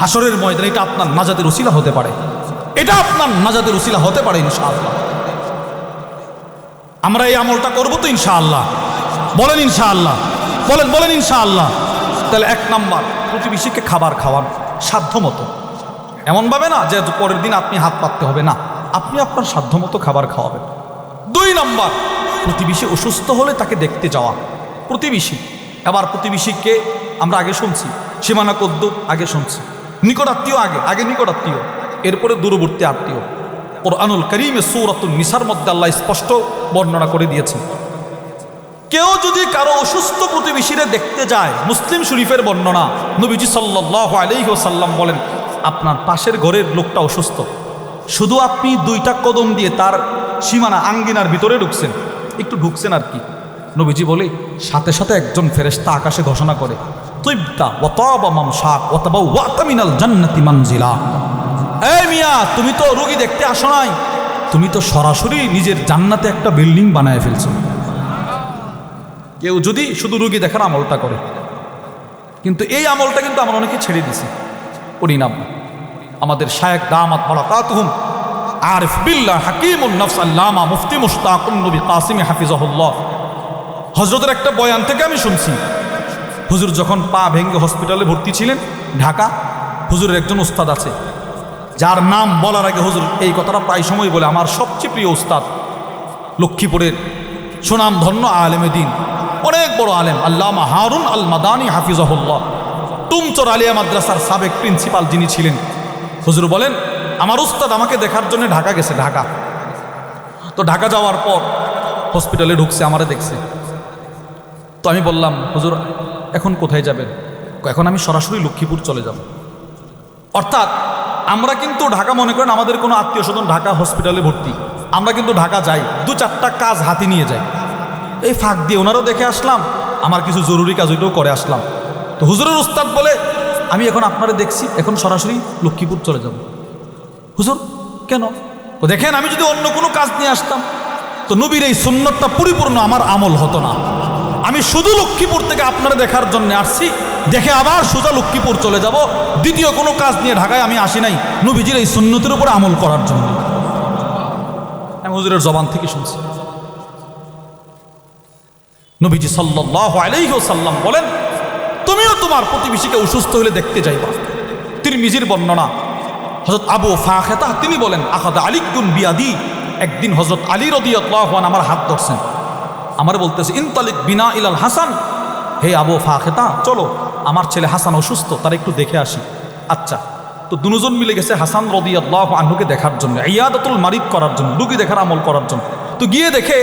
হাসরের ময়দানে এটা আপনার নাজাতের উসিলা হতে পারে, এটা আপনার নাজাতের উসিলা হতে পারে ইনশাআল্লাহ। আমরা এই আমলটা করবো তো ইনশাআল্লাহ? বলেন ইনশাআল্লাহ, বলেন বলেন ইনশাআল্লাহ। তাহলে 1 নাম্বার, প্রতিবেশীকে খাবার খাওয়ান সাধ্য মতো। এমনভাবে না যে পরের দিন আপনি হাত পাততে হবে, না, আপনি আপনার সাধ্য মতো খাবার খাওয়াবেন। 2 নাম্বার, প্রতিবেশী অসুস্থ হলে তাকে দেখতে যাওয়া। প্রতিবেশী, এবার প্রতিবেশীকে আমরা আগে শুনছি সীমানা কদ্দু, আগে শুনছি নিকট আত্মীয়, আগে নিকট আত্মীয়, এরপরে দূরবর্তী আত্মীয়। কুরআনুল কারীমে সূরাতুন নিসার মধ্যে আল্লাহ স্পষ্ট বর্ণনা করে দিয়েছেন। কেউ যদি কারো অসুস্থ প্রতিবেশীরা দেখতে যায়, মুসলিম শরীফের বর্ণনা, নবীজি সাল্লাল্লাহু আলাইহি ওয়াসাল্লাম বলেন আপনার পাশের ঘরের লোকটা অসুস্থ, শুধু আপনি 2টা কদম দিয়ে তার সীমানা আঙ্গিনার ভিতরে ঢুকছেন, একটু ঢুকছেন আর কি, নবীজি বলে সাথে সাথে একজন ফেরেশতা আকাশে ঘোষণা করে তিবতা ওয়া তাবা মামশাক ওয়া তাবাওয়াতা মিনাল জান্নাতি মানজিলা। এই মিয়া, তুমি তো রোগী দেখতে আসো নাই, তুমি তো সরাসরি নিজের জান্নাতে একটা বিল্ডিং বানায় ফেলছো। কেউ যদি শুধু রোগী দেখার আমলটা করে, কিন্তু এই আমলটা কিন্তু আমরা অনেকে ছেড়ে দিছি, করি না। আমাদের শায়েখ দামাত বারাকাতুহুম আরিফ বিল্লাহ হাকিমুন নফস আল্লামা মুফতি মুশতাকুন নবী কাসিম হাফিজাহুল্লাহ হযরতের একটা বয়ান থেকে আমি শুনছি। হুজুর যখন পা ভেঙে হসপিটালে ভর্তি ছিলেন ঢাকা, হুজুরের একজন উস্তাদ আছে যার নাম বলার আগে হুজুর এই কথাটা প্রায় সময় বলে, আমার সবচেয়ে প্রিয় উস্তাদ, লক্ষ্মীপুরের সুনাম ধন্য আলেমে দ্বীন, অনেক বড় আলেম, আল্লামা হারুন আল মাদানী হাফিজাহুল্লাহ, তুমচর আলিয়া মাদ্রাসার সাবেক প্রিন্সিপাল যিনি ছিলেন। হুজুর বলেন আমার উস্তাদ আমাকে দেখার জন্য ঢাকা গেছে। ঢাকা তো ঢাকা যাওয়ার পর হসপিটালে ঢুকছে, আমারে দেখছে। তো আমি বললাম হুজুর এখন কোথায় যাবেন? এখন আমি সরাসরি লক্ষ্মীপুর চলে যাব। অর্থাৎ আমরা কিন্তু ঢাকা, মনে করেন আমাদের কোনো আত্মীয় স্বজন ঢাকা হসপিটালে ভর্তি, আমরা কিন্তু ঢাকা যাই, 2-4টা কাজ হাতে নিয়ে যাই, এই ফাঁক দিয়ে ওনারও দেখে আসলাম, আমার কিছু জরুরি কাজ ওইটাও করে আসলাম। তো হুজুরের উস্তাদ বলে আমি এখন আপনারা দেখছি, এখন সরাসরি লক্ষ্মীপুর চলে যাব। হুজুর কেন? তো দেখেন আমি যদি অন্য কোনো কাজ নিয়ে আসতাম তো নবীর এই সুন্নতটা পরিপূর্ণ আমার আমল হতো না। আমি শুধু লক্ষ্মীপুর থেকে আপনারা দেখার জন্য আসছি, দেখে আবার সোজা লক্ষ্মীপুর চলে যাব, দ্বিতীয় কোনো কাজ নিয়ে ঢাকায় আমি আসি নাই নবীজির এই সুন্নতের উপরে আমল করার জন্য। আমি হুজুরের জবান থেকে শুনছি। নবীজি সাল্লাল্লাহু আলাইহি ওয়াসাল্লাম বলেন তুমিও তোমার প্রতিবেশীকে অসুস্থ হলে দেখতে যাইবা। তিরমিজির বর্ণনা, হযরত আবু ফাখেতা তিনি বলেন আখাদা আলী গুন বিয়াদি, একদিন হযরত আলী রাদিয়াল্লাহু আনহু আমার হাত ধরছেন, আমার বলতেছে ইনতালিক বিনা ইলাল হাসান, হে আবু ফাখেতা চলো আমার ছেলে হাসান অসুস্থ, তার একটু দেখে আসি। আচ্ছা, তো দুজন মিলে গেছে হাসান রাদিয়াল্লাহু আনহুকে দেখার জন্য, ইয়াদাতুল মারিদ করার জন্য, রোগী দেখার আমল করার জন্য। তো গিয়ে দেখে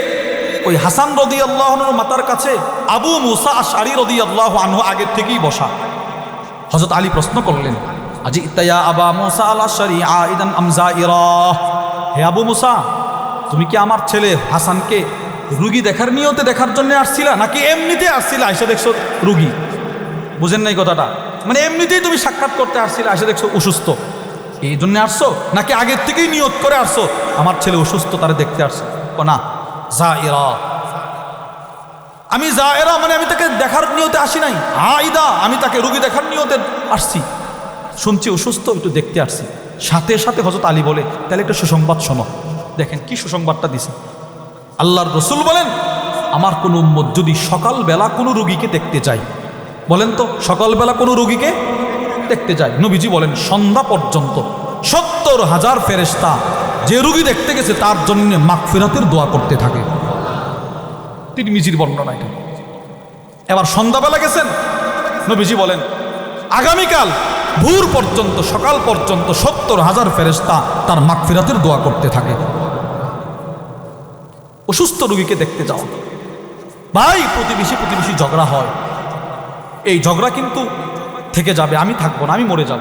ওই হাসান রাদিয়াল্লাহু আনহুর মাথার কাছে আবু মুসা আশআরী রাদিয়াল্লাহু আনহু আগের থেকেই বসা। হযরত আলী প্রশ্ন করলেন আজি ইত্তায়া আবা মুসা আল আশআরী আইদান আম যায়রা, হে আবু মুসা তুমি কি আমার ছেলে হাসানকে রুগী দেখার নিয়তে দেখার জন্য আসছিলা নাকি এমনিতে আসছিলা এসে দেখছো রুগী? বুঝেন নাই কথাটা? মানে এমনিতেই তুমি সাক্ষাৎ করতে আসছিলা, এসে দেখছো অসুস্থ। এই জন্য আসছো নাকি আগের থেকেই নিয়ত করে আসছো আমার ছেলে অসুস্থ তারে দেখতে আসছো? না, জায়েরা। আমি জায়েরা মানে আমি তাকে দেখার নিয়তে আসি নাই, আইদা আমি তাকে রোগী দেখার নিয়তে আসছি। শুনছি অসুস্থ, একটু দেখতে আসছি। সাথে সাথে হযরত আলী বলে তাহলে একটা সুসংবাদ শোনো। দেখেন কি সুসংবাদটা দিছে। আল্লাহর রাসূল বলেন আমার কোন উম্মত যদি সকালবেলা কোনো রোগীকে দেখতে যায়, বলেন তো সকালবেলা কোনো রোগীকে দেখতে যায়, নবীজি বলেন সন্ধ্যা পর্যন্ত ৭০,০০০ ফেরেশতা যে রোগী দেখতে গেছে তার জন্য মাগফিরাতের দোয়া করতে থাকে। তিরমিজির বর্ণনা এটা। এবার সন্ধ্যাবেলা গেছেন, নবীজি বলেন আগামীকাল ভোর পর্যন্ত, সকাল পর্যন্ত ৭০,০০০ ফেরেশতা তার মাগফিরাতের দোয়া করতে থাকে। অসুস্থ রোগীকে দেখতে যাও ভাই, প্রতিবেশী ঝগড়া হয়, এই ঝগড়া কিন্তু থেকে যাবে, আমি থাকবো না, আমি মরে যাব।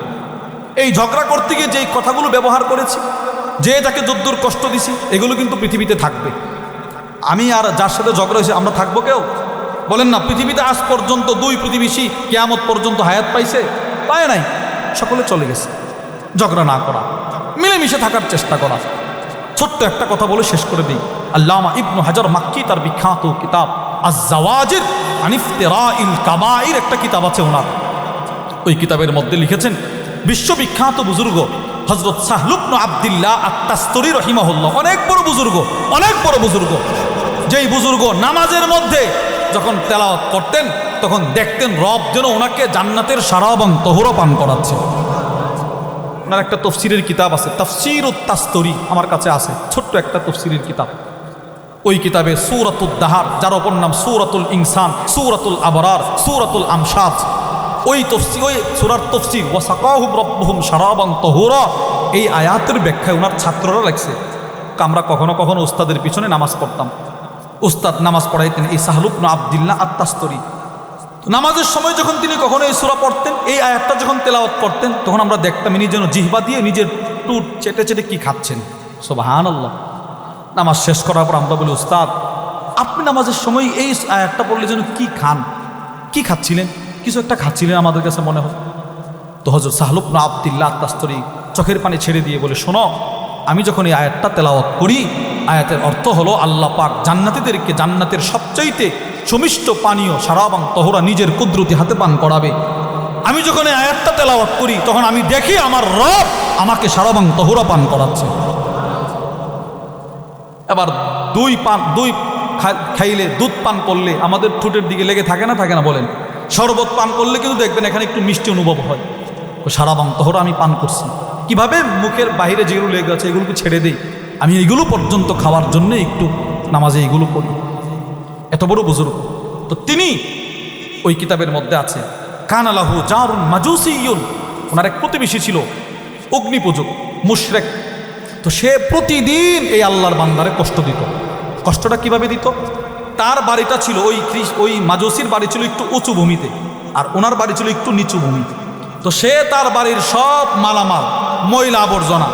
এই ঝগড়া করতে গিয়ে যেই কথাগুলো ব্যবহার করেছি, যে যাকে যদ্দুর কষ্ট দিছি, এগুলো কিন্তু পৃথিবীতে থাকবে। আমি আর যার সাথে ঝগড়া হয়েছে আমরা থাকবো কেউ? বলেন না, পৃথিবীতে আজ পর্যন্ত 2 প্রতিবেশী কিয়ামত পর্যন্ত হায়াত পাইছে? পায় নাই, সকলে চলে গেছে। ঝগড়া না করা, মিলেমিশে থাকার চেষ্টা করা। ছোট্ট একটা কথা বলে শেষ করে দিই। আল্লামা ইবনু হাজার মাক্কি তার বিখ্যাত কিতাব আজ-জাওয়াজির আন ইফতিরাইল কাবাইর একটা কিতাব আছে ওনার, ওই কিতাবের মধ্যে লিখেছেন বিশ্ববিখ্যাত বুজুর্গ হযরত সাহল ইবনে আব্দুল্লাহ আত-তাসতুরি রাহিমাহুল্লাহ, অনেক বড় বুজুর্গ, যেই বুজুর্গ নামাজের মধ্যে যখন তেলাওয়াত করতেন তখন দেখতেন রব যেন ওনাকে জান্নাতের সারা এবং তহরা পান করাচ্ছে। ওনার একটা তাফসীরের কিতাব আছে, তাফসীরুত তাসতুরি, আমার কাছে আছে, ছোট্ট একটা তাফসীরের কিতাব। ওই কিতাবে সূরাতুদ দাহার, যার অপর নাম সূরাতুল ইনসান, সূরাতুল আবরার, সূরাতুল আমসাজ, ওই সূরার তাফসীর ওয়াসাকাহুম রাব্বুহুম শারাবান তাহুরা, এই আয়াতের ব্যাখ্যায় ওনার ছাত্ররা লেখছে। আমরা কখনো কখনো উস্তাদের পিছনে নামাজ পড়তাম, উস্তাদ নামাজ পড়াইতেন এই সাহল ইবনে আব্দুল্লাহ আত-তাসতুরি। নামাজের সময় যখন তিনি কখনো এই সূরা পড়তেন, এই আয়াতটা যখন তেলাওয়াত করতেন, তখন আমরা দেখতাম ইনি যেন জিহ্বা দিয়ে নিজের টুট চেটে চেটে কি খাচ্ছেন। সুবহানাল্লাহ। নামাজ শেষ করার পর আমরা বলি উস্তাদ আপনি নামাজের সময় এই আয়াতটা পড়লে যেন কি খান, কি খাচ্ছিলেন? কিছু একটা খাচ্ছিলেন আমাদের কাছে মনে হয়। তো হযরত সাহল ইবনে আব্দুল্লাহ আত-তাসতুরি চোখের পানি ছেড়ে দিয়ে বলে, শোনো, আমি যখন এই আয়াতটা তেলাওয়াত করি, আয়াতের অর্থ হলো আল্লাহ পাক জান্নাতীদেরকে জান্নাতের সবচাইতে সুমিষ্ট পানীয় শারাবান তহরা নিজের কুদরতি হাতে পান করাবে। আমি যখন এই আয়াতটা তেলাওয়াত করি তখন আমি দেখি আমার রব আমাকে শারাবান তহরা পান করাচ্ছে। এবার দুই খাইলে, দুধ পান করলে আমাদের ঠোঁটের দিকে লেগে থাকে না বলেন? শরবত পান করলে কিন্তু দেখবেন এখানে একটু মিষ্টি অনুভব হয়। শারাবান তহরা আমি পান করছি। কিভাবে মুখের বাইরে যেগুলো লেগে আছে এগুলোকে ছেড়ে দিই, আমি এগুলো পর্যন্ত খাওয়ার জন্য একটু নামাজে এগুলো করি। এত বড় বুজুর্গ। তো তিনি ওই কিতাবের মধ্যে আছে কানা লাহু জারুন মাজুসিয়ুন, ওনার এক প্রতিবেশী ছিল অগ্নিপূজক মুশরিক। তো সে প্রতিদিন এই আল্লাহর বান্দারে কষ্ট দিত। কষ্টটা কিভাবে দিত? তার বাড়িটা ছিল ওই মাজুসির বাড়ি ছিল একটু উঁচু ভূমিতে, আর ওনার বাড়ি ছিল একটু নিচু ভূমিতে। তো সে তার বাড়ির সব মালামাল, ময়লা আবর্জনা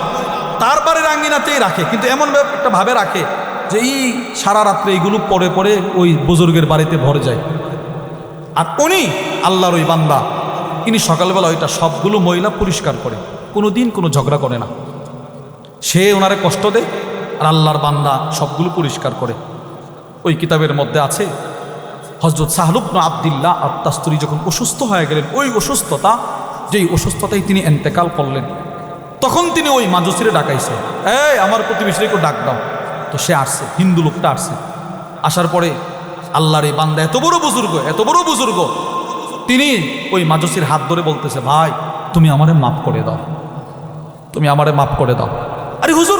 তার বাড়ির আঙ্গিনাতেই রাখে, কিন্তু এমন একটা ভাবে রাখে যে এই সারা রাত্রে এইগুলো পরে পরে ওই বুজুর্গের বাড়িতে ভরে যায়। আর উনি আল্লাহর ওই বান্দা, ইনি সকালবেলা ওইটা সবগুলো ময়লা পরিষ্কার করে, কোনো দিন কোনো ঝগড়া করে না। সে ওনারে কষ্ট দেয় আর আল্লাহর বান্দা সবগুলো পরিষ্কার করে। ওই কিতাবের মধ্যে আছে হযরত সাহল ইবনে আব্দুল্লাহ আত-তাসতুরি যখন অসুস্থ হয়ে গেলেন, ওই অসুস্থতা, যেই অসুস্থতায় তিনি ইন্তেকাল করলেন, তখন তিনি ওই মাজুসিরে ডাকাইছে, এই আমার প্রতিবেশীকে একটু ডাক দাও। তো সে আসছে, হিন্দু লোকটা আসছে। আসার পরে আল্লাহর এই বান্দা এত বড় বুজুর্গ, তিনি ওই মাজুসির হাত ধরে বলতেছে, ভাই তুমি আমারে মাফ করে দাও, তুমি আমারে মাফ করে দাও। আরে হুজুর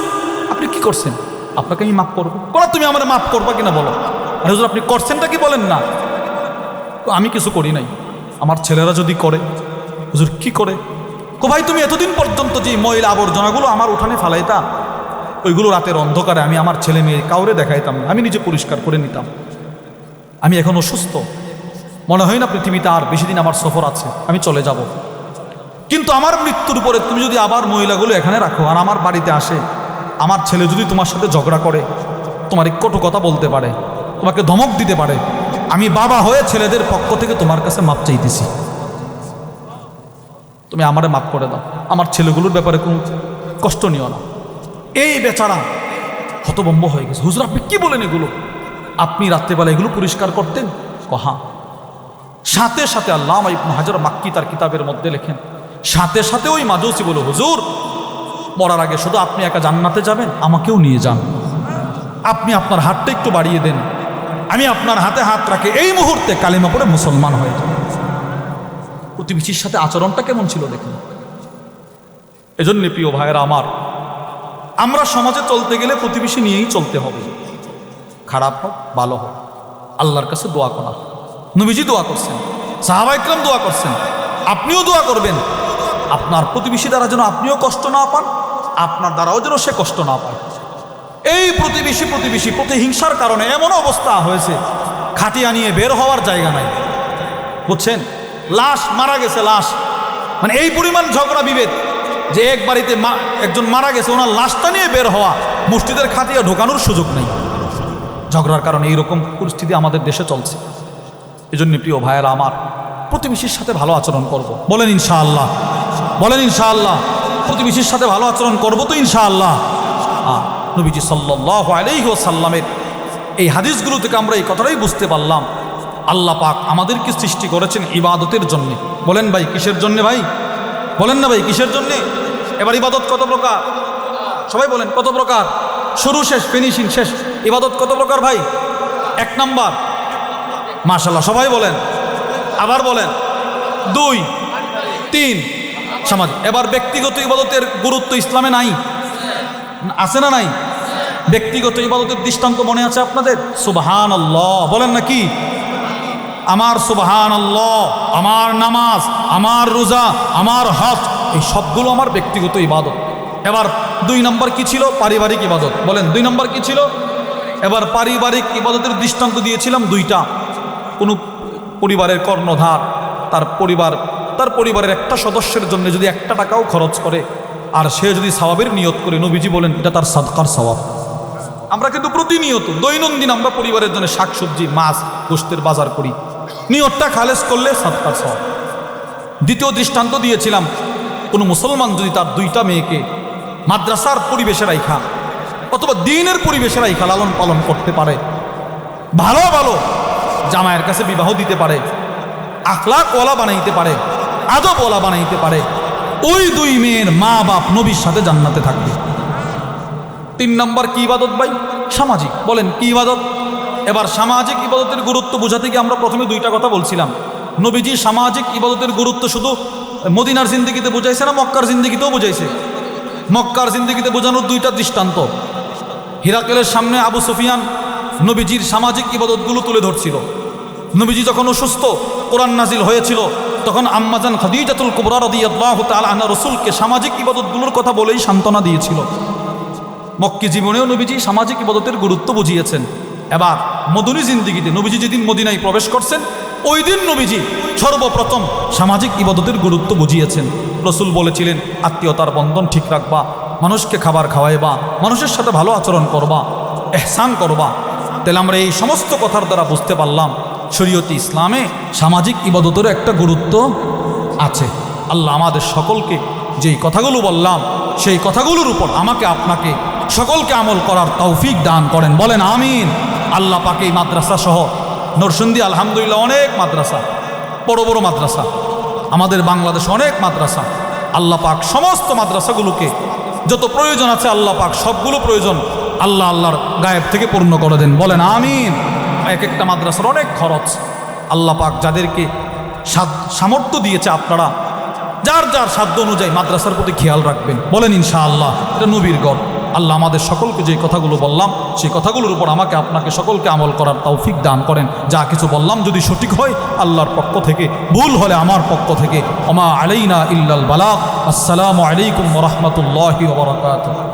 আপনি কি করছেন? আপনাকে আমি মাফ করবো? বলো তুমি আমারে মাফ করবা কিনা বলো। আরে হুজুর আপনি করছেনটা কি বলেন না? আমি কিছু করি নাই, আমার ছেলেরা যদি করে। হুজুর কি করে? ভাই তুমি এতদিন পর্যন্ত যে ময়লা আবর্জনাগুলো আমার উঠানে ফালাইতা, ওইগুলো রাতের অন্ধকারে আমি আমার ছেলে মেয়ে কাউরে দেখাইতাম না, আমি নিজে পরিষ্কার করে নিতাম। আমি এখন অসুস্থ, মনে হয় না পৃথিবীতে আর বেশি দিন আমার সফর আছে, আমি চলে যাব। কিন্তু আমার মৃত্যুর পরে তুমি যদি আবার মহিলাগুলো এখানে রাখো আর আমার বাড়িতে আসে, আমার ছেলে যদি তোমার সাথে ঝগড়া করে, তোমার কটু কথা বলতে পারে, তোমাকে ধমক দিতে পারে, আমি বাবা হয়ে ছেলেদের পক্ষ থেকে তোমার কাছে মাপ চাইতেছি। তো তুমি আমারে মাফ করে দাও, আমার ছেলেগুলোর ব্যাপারে কোনো কষ্ট নিও না। এই বেচারা হতভম্ব হয়ে গেছে। হুজুর আপনি কি বলেন এগুলো? আপনি রাত্রেবেলা এগুলো পরিষ্কার করতেন? কহা। সাথে সাথে আল্লামা ইবনে হাজার মাক্কি তার কিতাবের মধ্যে লেখেন, সাথে সাথে ওই মাজুসি বলে, হুজুর মরার আগে শুধু আপনি একা জান্নাতে যাবেন, আমাকেও নিয়ে যান। আপনি আপনার হাতটা একটু বাড়িয়ে দেন, আমি আপনার হাতে হাত রাখে এই মুহূর্তে কালিমা পড়ে মুসলমান হয়ে যান। প্রতিবেশীর সাথে আচরণটা কেমন ছিল দেখুন। এজন্য প্রিয় ভাইয়েরা আমার, আমরা সমাজে চলতে গেলে প্রতিবেশী নিয়েই চলতে হবে। খারাপ হোক ভালো হোক, আল্লাহর কাছে দোয়া করা। নবীজি দোয়া করছেন, সাহাবা ইকরাম দোয়া করছেন, আপনিও দোয়া করবেন আপনার প্রতিবেশী দ্বারা যেন আপনিও কষ্ট না পান, আপনার দ্বারাও যেন সে কষ্ট না পায়। এই প্রতিবেশী প্রতিহিংসার কারণে এমন অবস্থা হয়েছে, খাটিয়া নিয়ে বের হওয়ার জায়গা নাই, বুঝছেন? লাশ মারা গেছে, লাশ মানে এই পরিমাণ ঝগড়া বিভেদ যে এক বাড়িতে একজন মারা গেছে, ওনার লাশটা নিয়ে বের হওয়া, মসজিদের খাটিয়া ঢোকানোর সুযোগ নেই। ঝগড়ার কারণে এইরকম পরিস্থিতি আমাদের দেশে চলছে। এজন্য প্রিয় ভাইয়েরা আমার, প্রতিবেশীর সাথে ভালো আচরণ করব। বলেন ইনশাআল্লাহ, বলেন ইনশাআল্লাহ। প্রতিবেশীর সাথে ভালো আচরণ করব তো ইনশাআল্লাহ। নবীজি সাল্লাল্লাহু আলাইহি ওয়াসাল্লামের এই হাদিসগুলো থেকে আমরা এই কথাটাই বুঝতে পারলাম, আল্লাহ পাক আমাদেরকে সৃষ্টি করেছেন ইবাদতের জন্য। বলেন ভাই কিসের জন্য? ভাই বলেন না ভাই কিসের জন্য? এবার ইবাদত কত প্রকার? সবাই বলেন কত প্রকার? শুরু শেষ, ফিনিশিং শেষ। ইবাদত কত প্রকার ভাই? 1 নাম্বার, মাশাআল্লাহ সবাই বলেন, আবার বলেন 2, 3 সামাজিক। এবার ব্যক্তিগত ইবাদতের গুরুত্ব ইসলামে নাই, আছে না নাই? ব্যক্তিগত ইবাদতের দৃষ্টান্ত মনে আছে আপনাদের? সুবহানাল্লাহ বলেন না কি? আমার সুবহানাল্লাহ, আমার নামাজ, আমার রোজা, আমার হজ, এই সবগুলো আমার ব্যক্তিগত ইবাদত। এবার 2 নম্বর কি ছিল? পারিবারিক ইবাদত। বলেন 2 নম্বর কি ছিল? এবার পারিবারিক ইবাদতের দৃষ্টান্ত দিয়েছিলাম 2টা। কোনো পরিবারের কর্ণধার তার পরিবারের একটা সদস্যের জন্য যদি 1 টাকাও খরচ করে, আর সে যদি সওয়াবের নিয়ত করে, নবীজি বলেন এটা তার সাদকার সওয়াব। আমরা কিন্তু প্রতিনিয়ত দৈনন্দিন আমরা পরিবারের জন্য শাকসবজি, মাছ, গোশতের বাজার করি, নিয়তটা খালেস করলে সাদকার সওয়াব। দ্বিতীয় দৃষ্টান্ত দিয়েছিলাম, কোনো মুসলমান যদি তার 2টা মেয়েকে মাদ্রাসার পরিবেশে রাইখা অথবা দ্বীনের পরিবেশে রাইখা লালন পালন করতে পারে, ভালো ভালো জামাইয়ের কাছে বিবাহ দিতে পারে, আখলাকওয়ালা বানাইতে পারে, আদবওয়ালা বানাইতে পারে, ওই 2 মেয়ের মা বাপ নবীর সাথে জান্নাতে থাকবে। 3 নম্বর কি ইবাদত ভাই? সামাজিক। বলেন কি ইবাদত? এবার সামাজিক ইবাদতের গুরুত্ব বোঝাতে গিয়ে আমরা প্রথমে 2টা কথা বলছিলাম। নবীজি সামাজিক ইবাদতের গুরুত্ব শুধু মদিনার জিন্দেগিতে বুঝাইছে না, মক্কার জিন্দেগিতেও বুঝাইছে? মক্কার জিন্দেগিতে বোঝানোর 2টা দৃষ্টান্ত। হিরাকেলের সামনে আবু সুফিয়ান নবীজির সামাজিক ইবাদতগুলো তুলে ধরছিল। নবীজি যখন অসুস্থ, কোরআন নাজিল হয়েছিল, তখন আম্মাজান খাদিজাতুল কুবরা রাদিয়াল্লাহু তাআলা আনহা রাসূলকে সামাজিক ইবাদতগুলোর কথা বলেই সান্ত্বনা দিয়েছিল। মক্কি জীবনেও নবীজি সামাজিক ইবাদতের গুরুত্ব বুঝিয়েছেন। এবার মদনী জিন্দেগিতে নবীজি যেদিন মদিনায় প্রবেশ করছেন, ওই দিন নবীজি সর্বপ্রথম সামাজিক ইবাদতের গুরুত্ব বুঝিয়েছেন। রাসূল বলেছিলেন, আত্মীয়তার বন্ধন ঠিক রাখবা, মানুষকে খাবার খাওয়াইবা, মানুষের সাথে ভালো আচরণ করবা, ইহসান করবা। তাহলে আমরা এই সমস্ত কথার দ্বারা বুঝতে পারলাম শরীয়তে ইসলামে সামাজিক ইবাদতেরও একটা গুরুত্ব আছে। আল্লাহ আমাদের সকলকে যেই কথাগুলো বললাম সেই কথাগুলোর উপর আমাকে আপনাকে সকলকে আমল করার তৌফিক দান করেন। বলেন আমিন। আল্লাহ পাক এই মাদ্রাসা সহ নরসিংদী আলহামদুলিল্লাহ অনেক মাদ্রাসা, বড় বড় মাদ্রাসা, আমাদের বাংলাদেশ অনেক মাদ্রাসা, আল্লাহ পাক সমস্ত মাদ্রাসাগুলোকে যত প্রয়োজন আছে আল্লাহ পাক সবগুলো প্রয়োজন আল্লাহর গায়েব থেকে পূর্ণ করে দেন। বলেন আমিন। এক একটা মাদ্রাসার অনেক খরচ, আল্লাহ পাক যাদেরকে সামর্থ্য দিয়েছে আপনারা যার যার সাধ্য অনুযায়ী মাদ্রাসার প্রতি খেয়াল রাখবেন। বলেন ইনশাআল্লাহ। এটা নবীর গড়। আল্লাহ আমাদের সকলকে যে কথাগুলো বললাম সেই কথাগুলোর উপর আমাকে আপনাকে সকলকে আমল করার তৌফিক দান করেন। যা কিছু বললাম যদি সঠিক হয় আল্লাহর পক্ষ থেকে, ভুল হলে আমার পক্ষ থেকে। ওমা আলাইনা ইল্লাল বালাগ। আসসালামু আলাইকুম ওয়া রাহমাতুল্লাহি ওয়া বারাকাতুহু।